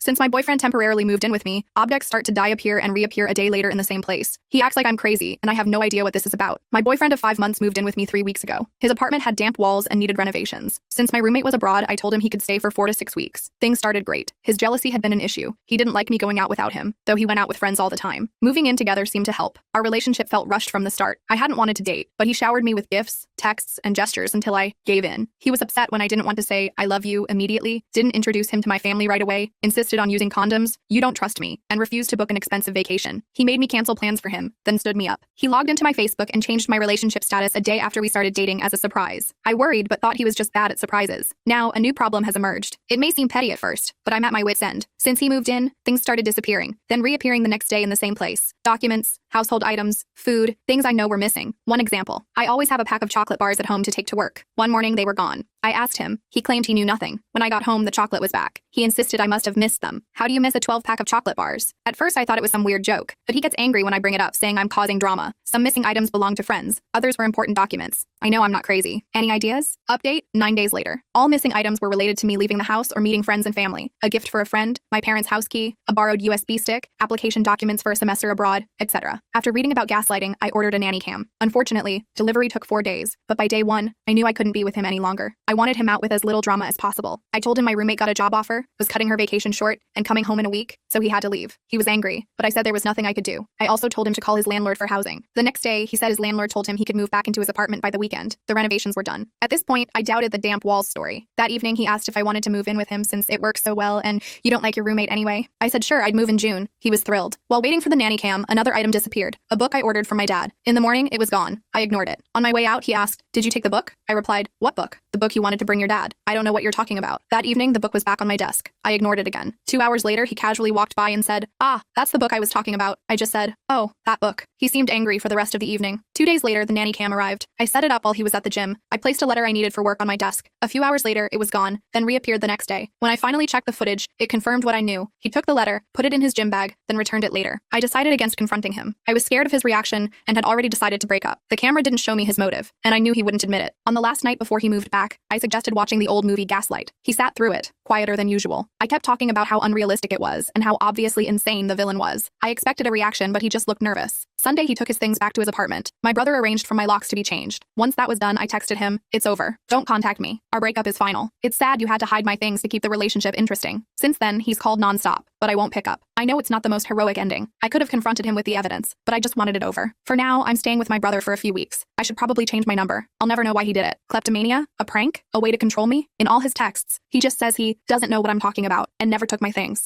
Since my boyfriend temporarily moved in with me, objects start to disappear and reappear a day later in the same place. He acts like I'm crazy, and I have no idea what this is about. My boyfriend of 5 months moved in with me 3 weeks ago. His apartment had damp walls and needed renovations. Since my roommate was abroad, I told him he could stay for 4 to 6 weeks. Things started great. His jealousy had been an issue. He didn't like me going out without him, though he went out with friends all the time. Moving in together seemed to help. Our relationship felt rushed from the start. I hadn't wanted to date, but he showered me with gifts, texts, and gestures until I gave in. He was upset when I didn't want to say I love you immediately, didn't introduce him to my family right away, insisted on using condoms, you don't trust me, and refused to book an expensive vacation. He made me cancel plans for him, then stood me up. He logged into my Facebook and changed my relationship status a day after we started dating as a surprise. I worried but thought he was just bad at surprises. Now, a new problem has emerged. It may seem petty at first, but I'm at my wit's end. Since he moved in, things started disappearing, then reappearing the next day in the same place. Documents, household items, food, things I know were missing. One example, I always have a pack of chocolate bars at home to take to work. One morning they were gone. I asked him. He claimed he knew nothing. When I got home, the chocolate was back. He insisted I must have missed them. How do you miss a 12-pack of chocolate bars? At first I thought it was some weird joke, but he gets angry when I bring it up, saying I'm causing drama. Some missing items belong to friends. Others were important documents. I know I'm not crazy. Any ideas? Update, 9 days later. All missing items were related to me leaving the house or meeting friends and family. A gift for a friend, my parents' house key, a borrowed USB stick, application documents for a semester abroad, etc. After reading about gaslighting, I ordered a nanny cam. Unfortunately, delivery took 4 days, but by day 1, I knew I couldn't be with him any longer. I wanted him out with as little drama as possible. I told him my roommate got a job offer, was cutting her vacation short, and coming home in a week, so he had to leave. He was angry, but I said there was nothing I could do. I also told him to call his landlord for housing. The next day, he said his landlord told him he could move back into his apartment by the weekend. The renovations were done. At this point, I doubted the damp walls story. That evening, he asked if I wanted to move in with him since it works so well and you don't like your roommate anyway. I said sure, I'd move in June. He was thrilled. While waiting for the nanny cam, another item disappeared. A book I ordered from my dad. In the morning, it was gone. I ignored it. On my way out, he asked, "Did you take the book?" I replied, "What book?" "The book you wanted to bring your dad." "I don't know what you're talking about." That evening, the book was back on my desk. I ignored it again. 2 hours later, he casually walked by and said, "Ah, that's the book I was talking about." I just said, "Oh, that book." He seemed angry for the rest of the evening. 2 days later, the nanny cam arrived. I set it up while he was at the gym. I placed a letter I needed for work on my desk. A few hours later, it was gone, then reappeared the next day. When I finally checked the footage, it confirmed what I knew. He took the letter, put it in his gym bag, then returned it later. I decided against confronting him. I was scared of his reaction and had already decided to break up. The camera didn't show me his motive, and I knew he wouldn't admit it. On the last night before he moved back, I suggested watching the old movie Gaslight. He sat through it, quieter than usual. I kept talking about how unrealistic it was and how obviously insane the villain was. I expected a reaction, but he just looked nervous. Sunday, he took his things back to his apartment. My brother arranged for my locks to be changed. Once that was done, I texted him, "It's over. Don't contact me. Our breakup is final. It's sad you had to hide my things to keep the relationship interesting." Since then, he's called nonstop, but I won't pick up. I know it's not the most heroic ending. I could have confronted him with the evidence, but I just wanted it over. For now, I'm staying with my brother for a few weeks. I should probably change my number. I'll never know why he did it. Kleptomania? A prank? A way to control me? In all his texts, he just says he doesn't know what I'm talking about and never took my things.